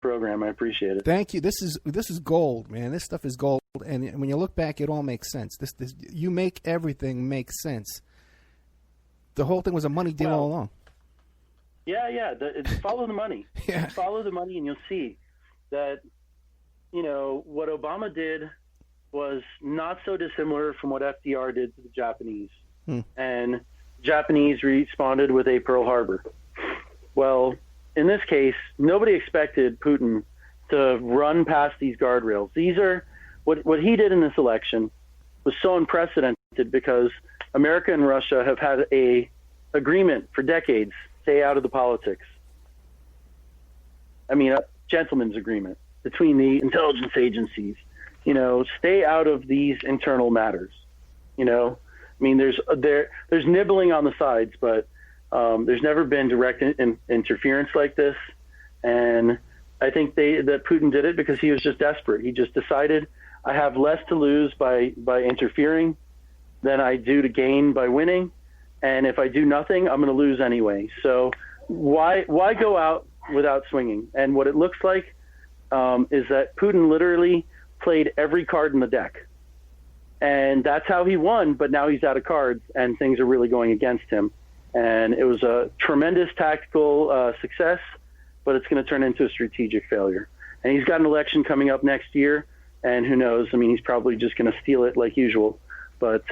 program. I appreciate it. Thank you. This is gold, man. This stuff is gold, and when you look back, it all makes sense. This you make everything make sense. The whole thing was a money deal all along. Yeah. Follow the money. Yeah. Follow the money, and you'll see that, what Obama did was not so dissimilar from what FDR did to the Japanese. And Japanese responded with a Pearl Harbor. Well, in this case, nobody expected Putin to run past these guardrails. These are what he did in this election was so unprecedented because America and Russia have had a agreement for decades, stay out of the politics. I mean, a gentleman's agreement between the intelligence agencies, stay out of these internal matters. I mean, there's nibbling on the sides, but there's never been direct interference like this. And I think that Putin did it because he was just desperate. He just decided, I have less to lose by interfering than I do to gain by winning. And if I do nothing, I'm going to lose anyway. So why go out without swinging? And what it looks like is that Putin literally played every card in the deck. And that's how he won, but now he's out of cards, and things are really going against him. And it was a tremendous tactical success, but it's going to turn into a strategic failure. And he's got an election coming up next year, and who knows? I mean, he's probably just going to steal it like usual. But,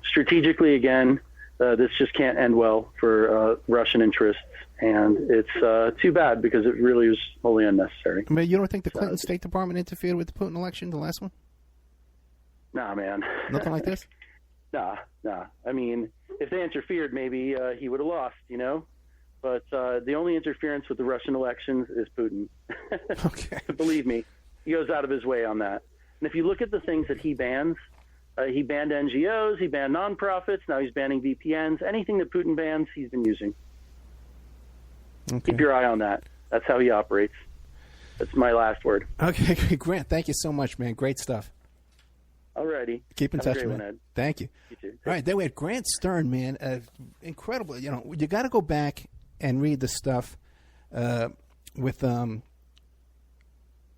strategically, again, this just can't end well for Russian interests. And it's too bad because it really was wholly unnecessary. I mean, you don't think the Clinton State Department interfered with the Putin election, the last one? Nah, man. Nothing like this? Nah. I mean, if they interfered, maybe he would have lost, But the only interference with the Russian elections is Putin. Okay. Believe me, he goes out of his way on that. And if you look at the things that he bans, he banned NGOs, he banned nonprofits, now he's banning VPNs. Anything that Putin bans, he's been using. Okay. Keep your eye on that. That's how he operates. That's my last word. Okay, Grant, thank you so much, man. Great stuff. Alrighty. Keep in touch, man. Ed. Thank you. You too. All right, then we had Grant Stern, man. Incredible. You got to go back and read the stuff with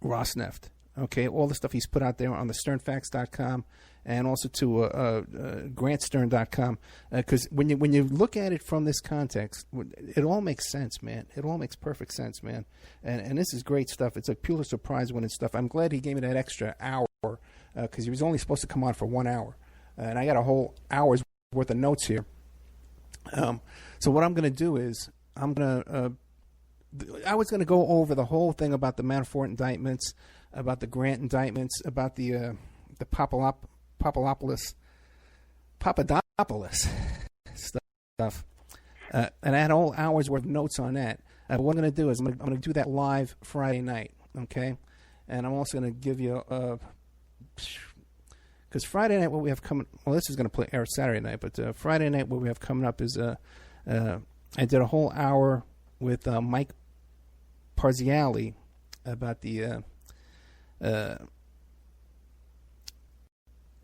Rosneft. Okay, all the stuff he's put out there on the sternfacts.com and also to grantstern.com. Because when you look at it from this context, it all makes sense, man. It all makes perfect sense, man. And this is great stuff. It's a Pulitzer Prize winning stuff. I'm glad he gave me that extra hour because he was only supposed to come on for 1 hour. And I got a whole hour's worth of notes here. So what I'm going to do is I was going to go over the whole thing about the Manafort indictments, about the Grant indictments, about the Papadopoulos stuff. And I had a whole hour's worth of notes on that. What I'm going to do is I'm going to do that live Friday night, okay? And I'm also going to give you because Friday night what we have coming. Well, this is going to air Saturday night, but Friday night what we have coming up is I did a whole hour with Mike Parziale about the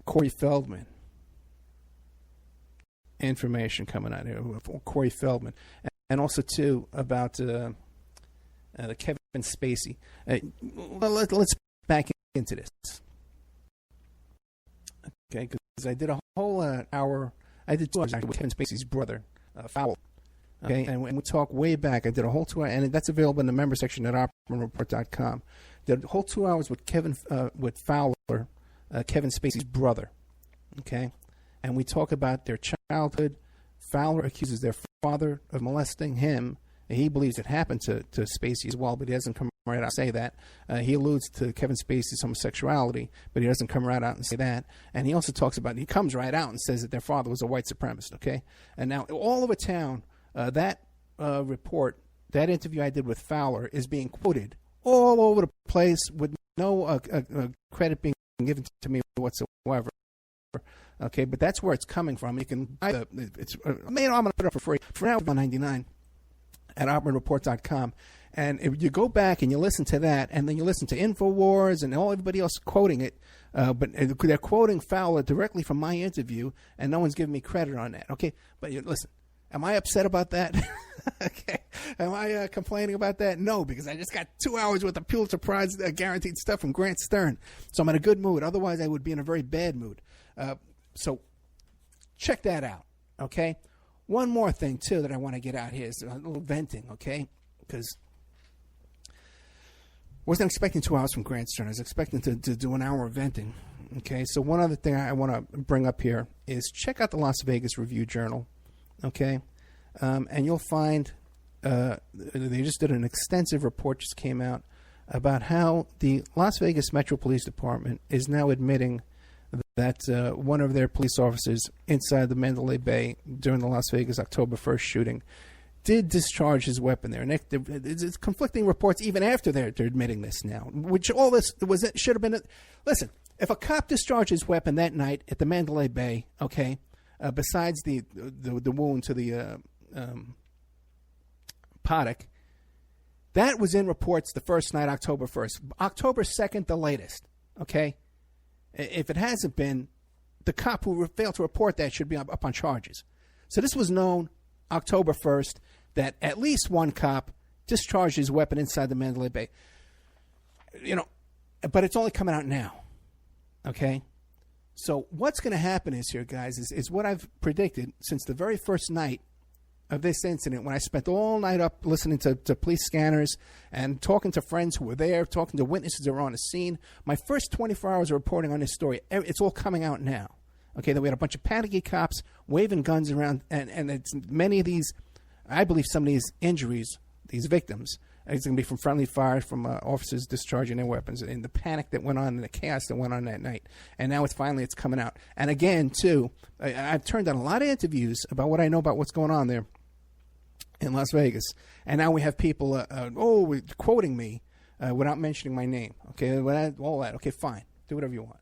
Corey Feldman information coming out here. Corey Feldman, and also too about the Kevin Spacey. Let's back into this, okay? Because I did a whole hour. I did 2 hours with Kevin Spacey's brother, Fowler. Okay, and we talk way back. I did a whole 2 hours, and that's available in the member section at OperaReport.com. Did a whole 2 hours with with Fowler, Kevin Spacey's brother. Okay, and we talk about their childhood. Fowler accuses their father of molesting him. And he believes it happened to Spacey as well, but he doesn't come right out and say that. He alludes to Kevin Spacey's homosexuality, but he doesn't come right out and say that. And he also talks about, he comes right out and says that their father was a white supremacist, okay? And now all over town, that report, that interview I did with Fowler is being quoted all over the place with no credit being given to me whatsoever. Okay, but that's where it's coming from. You can buy it's I'm going to put it up for free. For now, $1.99 at OperaReport.com. And if you go back and you listen to that, and then you listen to InfoWars and everybody else quoting it, but they're quoting Fowler directly from my interview, and no one's giving me credit on that. Okay, but listen, am I upset about that? Okay. Am I complaining about that? No, because I just got 2 hours worth of Pulitzer Prize guaranteed stuff from Grant Stern. So I'm in a good mood. Otherwise, I would be in a very bad mood. So check that out, okay? One more thing, too, that I want to get out here is a little venting, okay? Because I wasn't expecting 2 hours from Grant Stern. I was expecting to do an hour of venting, okay? So one other thing I want to bring up here is check out the Las Vegas Review-Journal, okay? And you'll find they just did an extensive report, just came out, about how the Las Vegas Metro Police Department is now admitting that one of their police officers inside the Mandalay Bay during the Las Vegas October 1st shooting did discharge his weapon there. And it's conflicting reports even after they're admitting this now, which all this should have been. Listen, if a cop discharged his weapon that night at the Mandalay Bay, okay, besides the wound to the Paddock, that was in reports the first night, October 1st. October 2nd, the latest, okay? If it hasn't been, the cop who failed to report that should be up on charges. So this was known October 1st that at least one cop discharged his weapon inside the Mandalay Bay. You know, but it's only coming out now, okay? So what's going to happen is here, guys, is what I've predicted since the very first night of this incident, when I spent all night up listening to police scanners and talking to friends who were there, talking to witnesses that were on the scene. My first 24 hours of reporting on this story, it's all coming out now. Okay, that we had a bunch of panicky cops waving guns around, and it's many of these, I believe some of these injuries, these victims, it's going to be from friendly fire from officers discharging their weapons, and the panic that went on and the chaos that went on that night. And now it's coming out. And again, too, I've turned on a lot of interviews about what I know about what's going on there in Las Vegas. And now we have people quoting me without mentioning my name. Okay, all that. Okay, fine. Do whatever you want.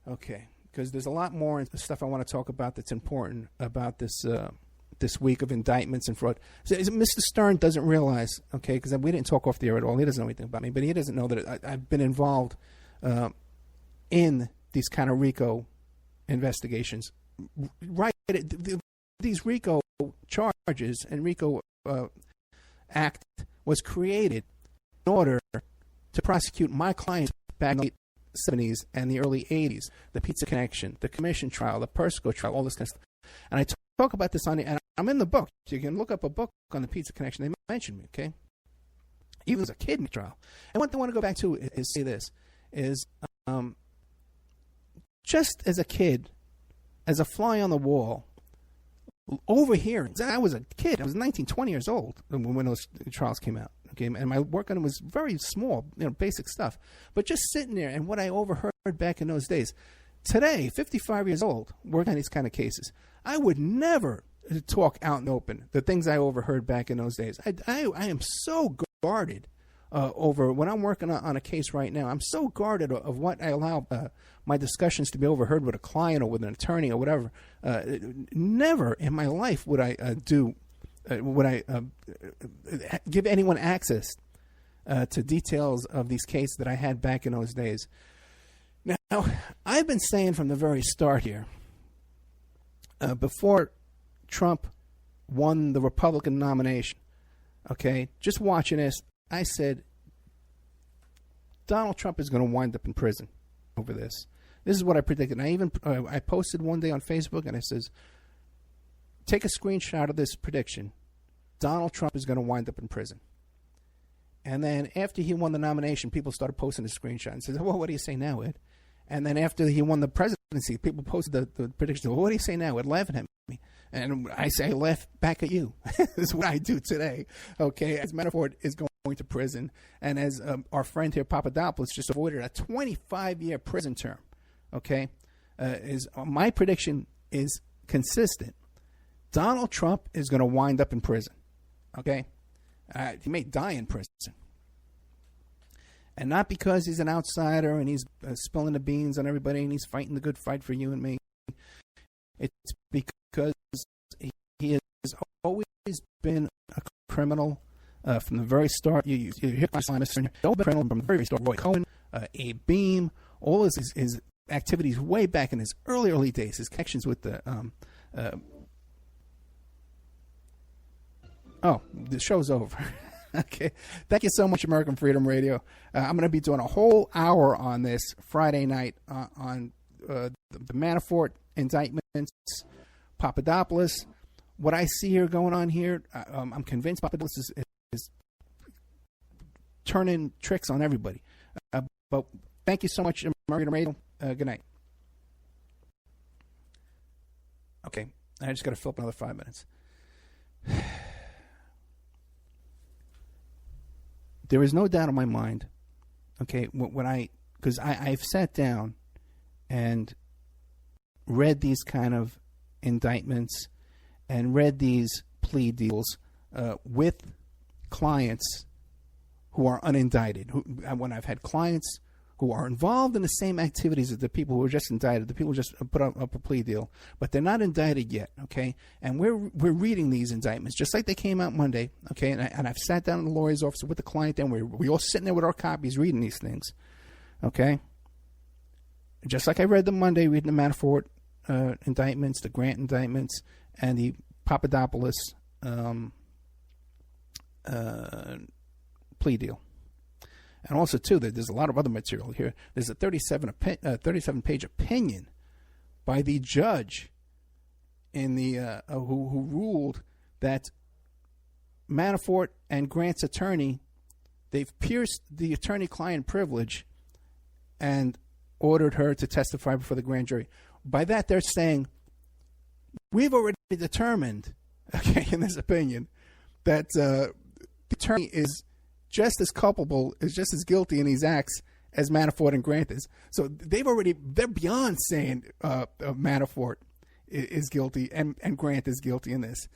Okay, because there's a lot more stuff I want to talk about that's important about this this week of indictments and fraud. So, Mr. Stern doesn't realize, okay, because we didn't talk off the air at all. He doesn't know anything about me, but he doesn't know that I've been involved in these kind of RICO investigations. Right, these RICO charges and RICO Act was created in order to prosecute my clients back in the 70s and the early 80s. The Pizza Connection, the Commission trial, the Persico trial, all this kind of stuff. And I talk about this and I'm in the book. You can look up a book on the Pizza Connection. They mentioned me, okay? Even as a kid in the trial. And what I want to go back to is say this, is just as a kid, as a fly on the wall, overhearing. I was a kid. I was 19, 20 years old when those trials came out. Okay, and my work on it was very small, basic stuff. But just sitting there and what I overheard back in those days. Today, 55 years old, working on these kind of cases, I would never talk out in the open the things I overheard back in those days. I am so guarded over when I'm working on a case right now. I'm so guarded of what I allow my discussions to be overheard with a client or with an attorney or whatever. Never in my life would I give anyone access to details of these cases that I had back in those days. Now, I've been saying from the very start here, before Trump won the Republican nomination, okay, just watching this, I said, Donald Trump is going to wind up in prison over this. This is what I predicted. And I posted one day on Facebook and I says, take a screenshot of this prediction. Donald Trump is going to wind up in prison. And then after he won the nomination, people started posting the screenshot and says, well, what do you say now, Ed? And then after he won the presidency, people posted the prediction. Well, what do you say now, Ed? Laughing at me. And I say, laugh back at you. This is what I do today. Okay, as Manafort is going to prison, and as our friend here, Papadopoulos, just avoided a 25-year prison term. Okay, my prediction is consistent. Donald Trump is going to wind up in prison. Okay, he may die in prison, and not because he's an outsider and he's spilling the beans on everybody and he's fighting the good fight for you and me. It's because he has always been a criminal from the very start. You hear my criminal from the very start. Roy Cohen, Abe Beam, all his activities way back in his early days, his connections with the Oh, the show's over. Okay. Thank you so much, American Freedom Radio. I'm going to be doing a whole hour on this Friday night on the Manafort indictments, Papadopoulos. What I see here going on here, I'm convinced Papadopoulos is turning tricks on everybody. But thank you so much, American Radio. Good night. Okay. I just got to fill up another 5 minutes. There is no doubt in my mind, okay, because I've sat down and read these kind of indictments and read these plea deals with clients who are unindicted. When I've had clients who are involved in the same activities as the people who are just indicted, the people who just put up a plea deal, but they're not indicted yet, okay? And we're reading these indictments just like they came out Monday, okay? And I've sat down in the lawyer's office with the client, and we all sitting there with our copies reading these things, okay? Just like I read them Monday, reading the Manafort indictments, the Grant indictments, and the Papadopoulos plea deal. And also, too, there's a lot of other material here. There's a 37-page opinion by the judge in the who ruled that Manafort and Grant's attorney, they've pierced the attorney-client privilege and ordered her to testify before the grand jury. By that, they're saying, we've already determined, okay, in this opinion, that the attorney is just as culpable, is just as guilty in these acts as Manafort and Grant is. So they're beyond saying Manafort is guilty and Grant is guilty in this.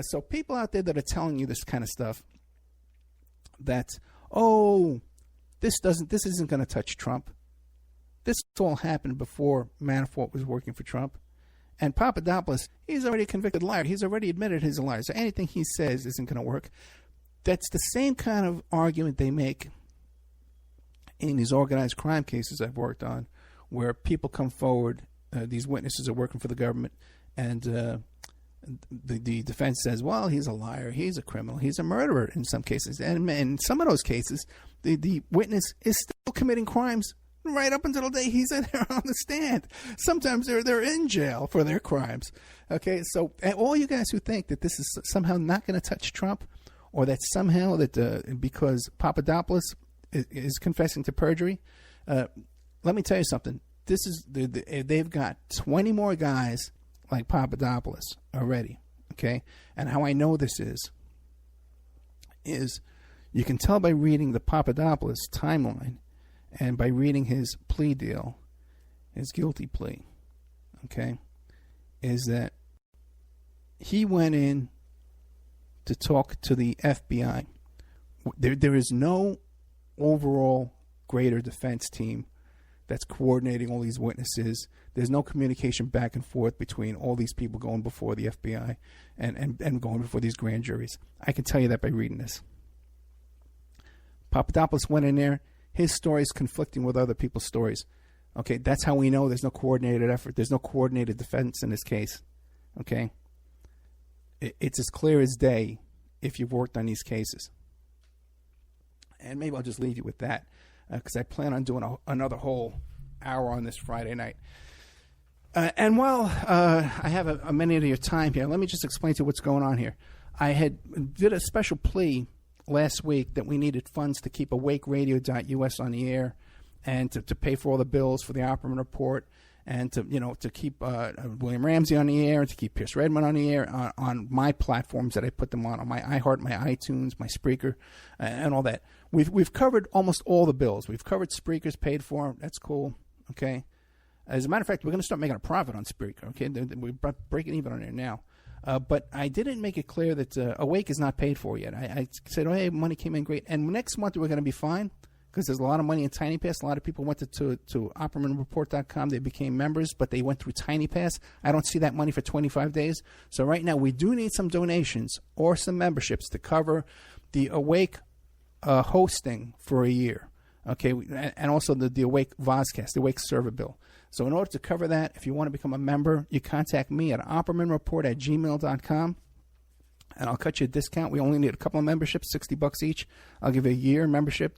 So people out there that are telling you this kind of stuff, that, this isn't going to touch Trump. This all happened before Manafort was working for Trump. And Papadopoulos, he's already a convicted liar. He's already admitted he's a liar. So anything he says isn't going to work. That's the same kind of argument they make in these organized crime cases I've worked on, where people come forward, these witnesses are working for the government, and the defense says, well, he's a liar, he's a criminal, he's a murderer in some cases. And in some of those cases, the witness is still committing crimes right up until the day he's in there on the stand. Sometimes they're in jail for their crimes. Okay, so all you guys who think that this is somehow not going to touch Trump, or that somehow that because Papadopoulos is confessing to perjury, let me tell you something. This is they've got 20 more guys like Papadopoulos already. Okay, and how I know this is you can tell by reading the Papadopoulos timeline and by reading his plea deal, his guilty plea. Okay, is that he went in to talk to the FBI. There is no overall greater defense team that's coordinating all these witnesses. There's no communication back and forth between all these people going before the FBI and going before these grand juries. I can tell you that by reading this. Papadopoulos went in there. His story is conflicting with other people's stories. Okay, that's how we know there's no coordinated effort. There's no coordinated defense in this case. Okay? It's as clear as day if you've worked on these cases. And maybe I'll just leave you with that because I plan on doing another whole hour on this Friday night. And while I have a minute of your time here, let me just explain to you what's going on here. I did a special plea last week that we needed funds to keep awakeradio.us on the air and to pay for all the bills for the Opperman Report, and to keep William Ramsey on the air, and to keep Pierce Redmond on the air on my platforms that I put them on my iHeart, my iTunes, my Spreaker, and all that. We've covered almost all the bills. We've covered Spreaker's paid for. That's cool. Okay. As a matter of fact, we're going to start making a profit on Spreaker. Okay, we're breaking even on there now. But I didn't make it clear that Awake is not paid for yet. I said, hey, money came in great, and next month we're going to be fine. Because there's a lot of money in TinyPass. A lot of people went to OppermanReport.com. They became members, but they went through TinyPass. I don't see that money for 25 days. So right now we do need some donations or some memberships to cover the Awake hosting for a year. Okay, and also the Awake Vozcast, the Awake server bill. So in order to cover that, if you want to become a member, you contact me at OppermanReport@gmail.com. and I'll cut you a discount. We only need a couple of memberships, $60 each. I'll give you a year membership,